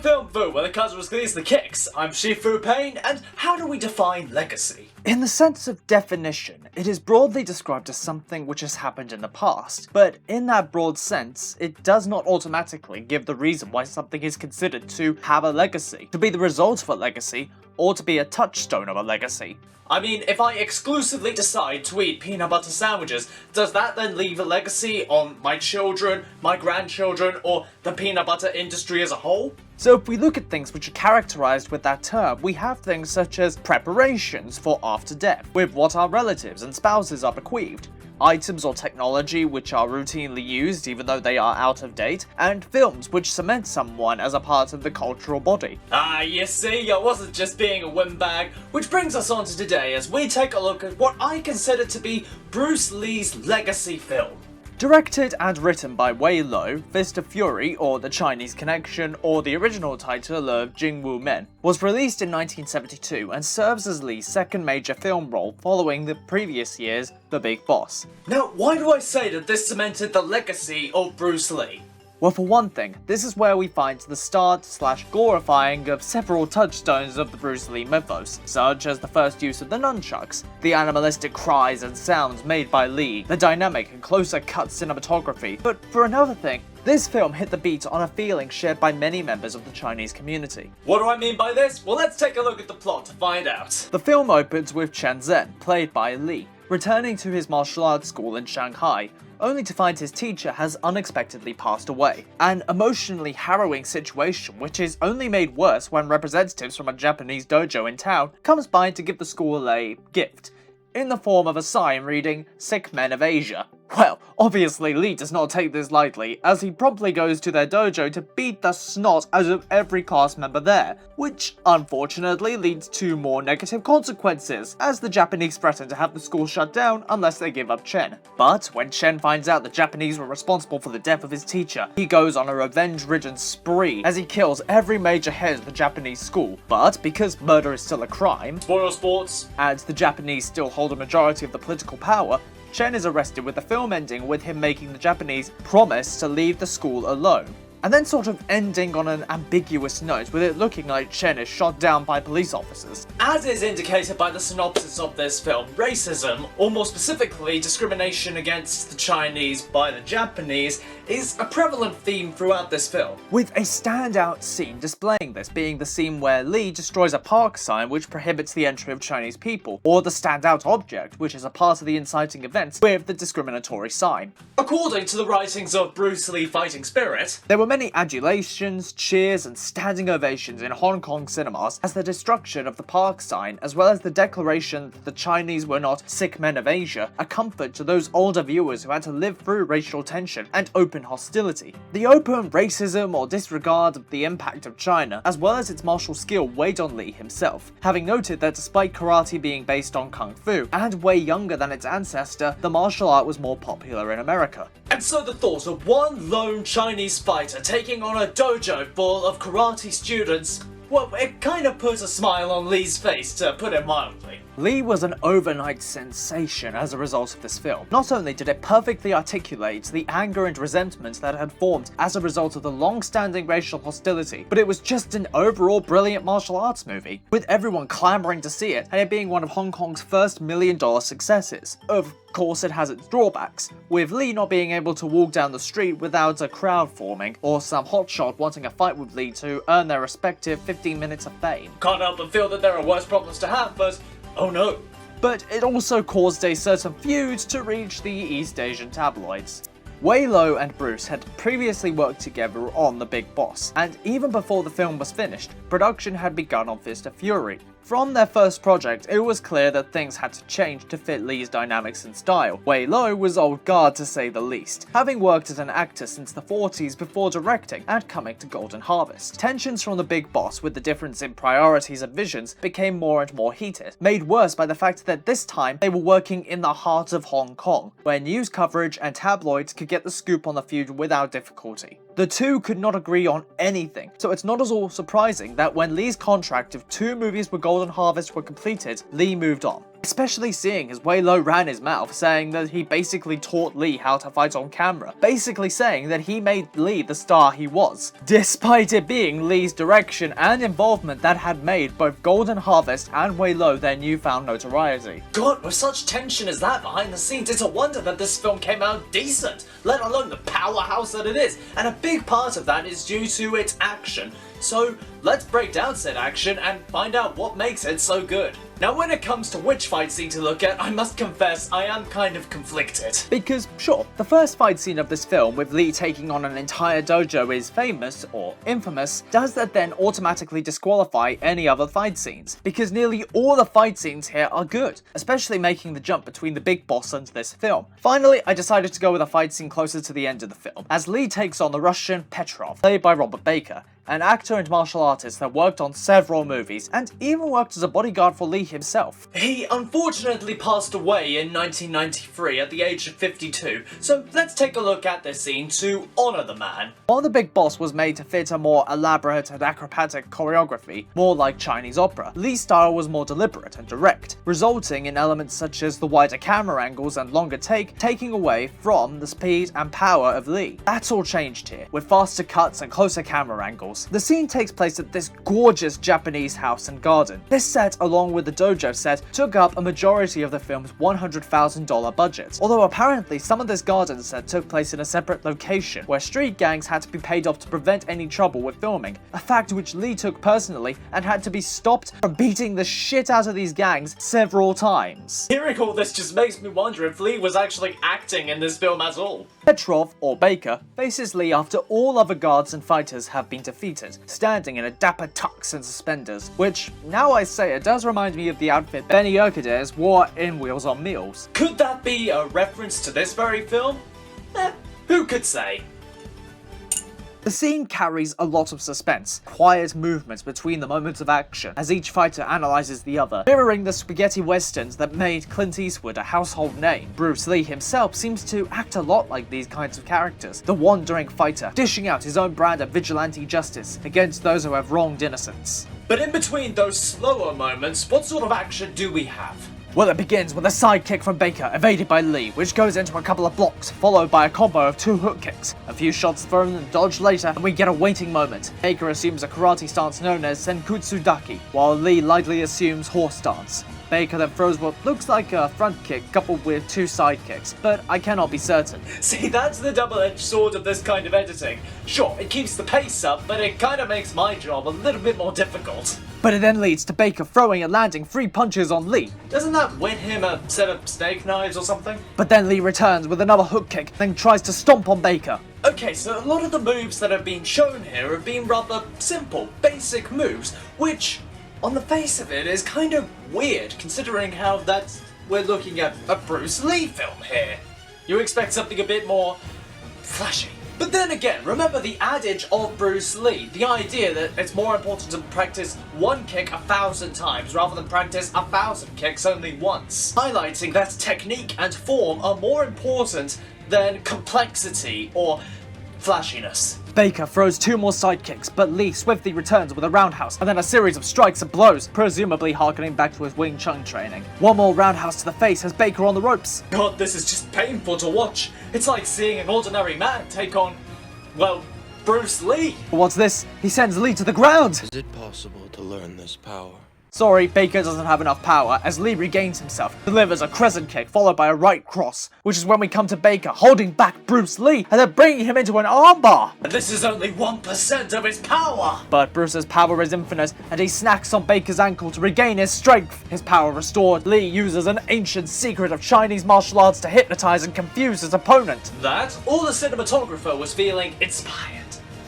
film Fu, where the cousin was released the kicks. I'm Shifu Payne, and how do we define legacy? In the sense of definition, it is broadly described as something which has happened in the past, but in that broad sense, it does not automatically give the reason why something is considered to have a legacy, to be the result of a legacy, or to be a touchstone of a legacy. I mean, if I exclusively decide to eat peanut butter sandwiches, does that then leave a legacy on my children, my grandchildren, or the peanut butter industry as a whole? So if we look at things which are characterized with that term, we have things such as preparations for after death, with what our relatives and spouses are bequeathed, items or technology which are routinely used even though they are out of date, and films which cement someone as a part of the cultural body. Ah, you see, I wasn't just being a windbag, which brings us on to today as we take a look at what I consider to be Bruce Lee's legacy film. Directed and written by Wei Lo, Fist of Fury, or The Chinese Connection, or the original title of Jing Wu Men, was released in 1972 and serves as Lee's second major film role following the previous year's The Big Boss. Now, why do I say that this cemented the legacy of Bruce Lee? Well, for one thing, this is where we find the start/glorifying of several touchstones of the Bruce Lee mythos, such as the first use of the nunchucks, the animalistic cries and sounds made by Lee, the dynamic and closer cut cinematography. But for another thing, this film hit the beat on a feeling shared by many members of the Chinese community. What do I mean by this? Well, let's take a look at the plot to find out. The film opens with Chen Zhen, played by Lee, returning to his martial arts school in Shanghai, only to find his teacher has unexpectedly passed away. An emotionally harrowing situation which is only made worse when representatives from a Japanese dojo in town comes by to give the school a gift, in the form of a sign reading, "Sick Men of Asia." Well, obviously Lee does not take this lightly, as he promptly goes to their dojo to beat the snot out of every class member there, which unfortunately leads to more negative consequences, as the Japanese threaten to have the school shut down unless they give up Chen. But when Chen finds out the Japanese were responsible for the death of his teacher, he goes on a revenge-ridden spree as he kills every major head of the Japanese school. But because murder is still a crime, Spoiler sports, and the Japanese still hold a majority of the political power, Chen is arrested, with the film ending with him making the Japanese promise to leave the school alone, and then sort of ending on an ambiguous note, with it looking like Chen is shot down by police officers. as is indicated by the synopsis of this film, racism, or more specifically discrimination against the Chinese by the Japanese, is a prevalent theme throughout this film. With a standout scene displaying this being the scene where Lee destroys a park sign which prohibits the entry of Chinese people, or the standout object, which is a part of the inciting events, with the discriminatory sign. According to the writings of Bruce Lee Fighting Spirit, There were many adulations, cheers, and standing ovations in Hong Kong cinemas as the destruction of the park sign, as well as the declaration that the Chinese were not sick men of Asia, a comfort to those older viewers who had to live through racial tension and open hostility. The open racism or disregard of the impact of China, as well as its martial skill, weighed on Lee himself, having noted that despite karate being based on kung fu, and way younger than its ancestor, the martial art was more popular in America. and so the thought of one lone Chinese fighter taking on a dojo full of karate students, well, it kind of put a smile on Lee's face, to put it mildly. Lee was an overnight sensation as a result of this film. Not only did it perfectly articulate the anger and resentment that had formed as a result of the long-standing racial hostility, but it was just an overall brilliant martial arts movie, with everyone clamoring to see it, and it being one of Hong Kong's first $1 million successes. Of course, it has its drawbacks, with Lee not being able to walk down the street without a crowd forming, or some hotshot wanting a fight with Lee to earn their respective 15 minutes of fame. Can't help but feel that there are worse problems to have, but oh no. But it also caused a certain feud to reach the East Asian tabloids. Wei Lo and Bruce had previously worked together on The Big Boss, and even before the film was finished, production had begun on Fist of Fury. From their first project, it was clear that things had to change to fit Lee's dynamics and style. Wei Lo was old guard to say the least, having worked as an actor since the 40s before directing and coming to Golden Harvest. Tensions from The Big Boss, with the difference in priorities and visions, became more and more heated, made worse by the fact that this time they were working in the heart of Hong Kong, where news coverage and tabloids could get the scoop on the feud without difficulty. The two could not agree on anything, so it's not at all surprising that when Lee's contract of 2 movies with Golden Harvest were completed, Lee moved on. Especially seeing as Wei Lo ran his mouth saying that he basically taught Lee how to fight on camera, basically saying that he made Lee the star he was, despite it being Lee's direction and involvement that had made both Golden Harvest and Wei Lo their newfound notoriety. God, with such tension as that behind the scenes, it's a wonder that this film came out decent, let alone the powerhouse that it is, and a big part of that is due to its action. So let's break down said action and find out what makes it so good. Now when it comes to which fight scene to look at, I must confess I am kind of conflicted. Because, sure, the first fight scene of this film with Lee taking on an entire dojo is famous, or infamous, does that then automatically disqualify any other fight scenes? Because nearly all the fight scenes here are good, especially making the jump between the big boss and this film. Finally, I decided to go with a fight scene closer to the end of the film, as Lee takes on the Russian Petrov, played by Robert Baker, an actor and martial artist that worked on several movies, and even worked as a bodyguard for Lee himself. He unfortunately passed away in 1993 at the age of 52, so let's take a look at this scene to honour the man. While the big boss was made to fit a more elaborate and acrobatic choreography, more like Chinese opera, Lee's style was more deliberate and direct, resulting in elements such as the wider camera angles and longer taking away from the speed and power of Lee. That's all changed here, with faster cuts and closer camera angles. The scene takes place at this gorgeous Japanese house and garden. This set, along with the dojo set, took up a majority of the film's $100,000 budget, although apparently some of this garden set took place in a separate location, where street gangs had to be paid off to prevent any trouble with filming, a fact which Lee took personally and had to be stopped from beating the shit out of these gangs several times. Hearing all this just makes me wonder if Lee was actually acting in this film at all. Petrov, or Baker, faces Lee after all other guards and fighters have been defeated, standing in a dapper tux and suspenders, which, now I say it, does remind me of the outfit Benny Urquidez wore in Wheels on Meals. Could that be a reference to this very film? Who could say? The scene carries a lot of suspense, quiet movements between the moments of action as each fighter analyzes the other, mirroring the spaghetti westerns that made Clint Eastwood a household name. Bruce Lee himself seems to act a lot like these kinds of characters, the wandering fighter, dishing out his own brand of vigilante justice against those who have wronged innocents. But in between those slower moments, what sort of action do we have? Well, it begins with a side kick from Baker, evaded by Lee, which goes into a couple of blocks, followed by a combo of 2 hook kicks. A few shots thrown and dodged later, and we get a waiting moment. Baker assumes a karate stance known as Senkutsu Daki, while Lee lightly assumes horse stance. Baker then throws what looks like a front kick coupled with 2 side kicks, but I cannot be certain. See, that's the double-edged sword of this kind of editing. Sure, it keeps the pace up, but it kind of makes my job a little bit more difficult. But it then leads to Baker throwing and landing 3 punches on Lee. Doesn't that win him a set of snake knives or something? But then Lee returns with another hook kick, then tries to stomp on Baker. Okay, so a lot of the moves that have been shown here have been rather simple, basic moves, which, on the face of it, is kind of weird, considering how we're looking at a Bruce Lee film here. You expect something a bit more flashy. But then again, remember the adage of Bruce Lee, the idea that it's more important to practice 1 kick 1,000 times rather than practice 1,000 kicks only once, highlighting that technique and form are more important than complexity or flashiness. Baker throws 2 more side kicks, but Lee swiftly returns with a roundhouse, and then a series of strikes and blows, presumably harkening back to his Wing Chun training. 1 more roundhouse to the face has Baker on the ropes. God, this is just painful to watch. It's like seeing an ordinary man take on, well, Bruce Lee. What's this? He sends Lee to the ground! Is it possible to learn this power? Sorry, Baker doesn't have enough power, as Lee regains himself, delivers a crescent kick followed by a right cross, which is when we come to Baker holding back Bruce Lee and then bringing him into an armbar. And this is only 1% of his power. But Bruce's power is infinite, and he snacks on Baker's ankle to regain his strength. His power restored, Lee uses an ancient secret of Chinese martial arts to hypnotize and confuse his opponent. That, or the cinematographer was feeling inspired.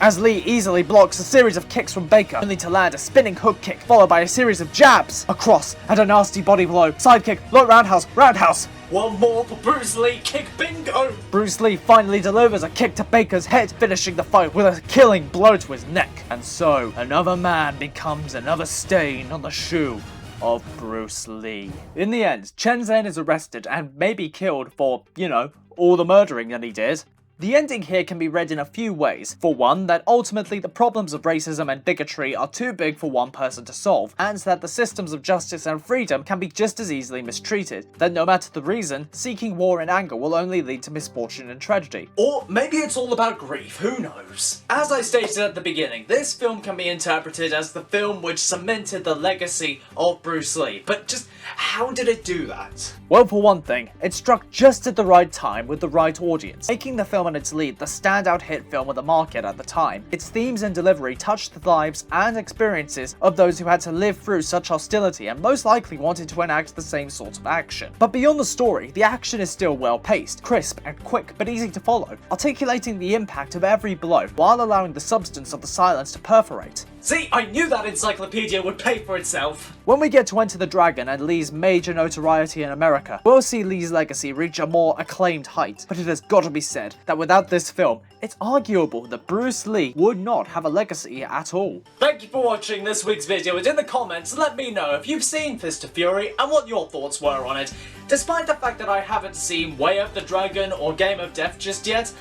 As Lee easily blocks a series of kicks from Baker, only to land a spinning hook kick, followed by a series of jabs, a cross, and a nasty body blow. Side kick, low roundhouse, roundhouse. 1 more for Bruce Lee, kick bingo! Bruce Lee finally delivers a kick to Baker's head, finishing the fight with a killing blow to his neck. And so, another man becomes another stain on the shoe of Bruce Lee. In the end, Chen Zhen is arrested and may be killed for, you know, all the murdering that he did. The ending here can be read in a few ways. For one, that ultimately the problems of racism and bigotry are too big for one person to solve, and that the systems of justice and freedom can be just as easily mistreated. That no matter the reason, seeking war and anger will only lead to misfortune and tragedy. Or maybe it's all about grief, who knows? As I stated at the beginning, this film can be interpreted as the film which cemented the legacy of Bruce Lee, but just how did it do that? Well, for one thing, it struck just at the right time with the right audience, making the film and its lead the standout hit film of the market at the time. Its themes and delivery touched the lives and experiences of those who had to live through such hostility and most likely wanted to enact the same sort of action. But beyond the story, the action is still well paced, crisp and quick but easy to follow, articulating the impact of every blow while allowing the substance of the silence to perforate. See, I knew that encyclopedia would pay for itself. When we get to Enter the Dragon and Lee's major notoriety in America, we'll see Lee's legacy reach a more acclaimed height, but it has got to be said that without this film, it's arguable that Bruce Lee would not have a legacy at all. Thank you for watching this week's video, and in the comments let me know if you've seen Fist of Fury and what your thoughts were on it. Despite the fact that I haven't seen Way of the Dragon or Game of Death just yet,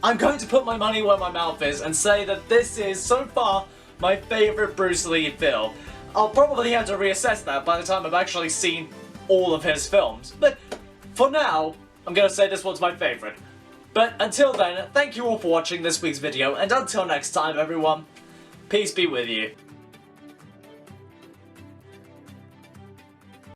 I'm going to put my money where my mouth is and say that this is, so far, my favourite Bruce Lee film. I'll probably have to reassess that by the time I've actually seen all of his films, but for now, I'm gonna say this one's my favourite. But until then, thank you all for watching this week's video, and until next time everyone, peace be with you.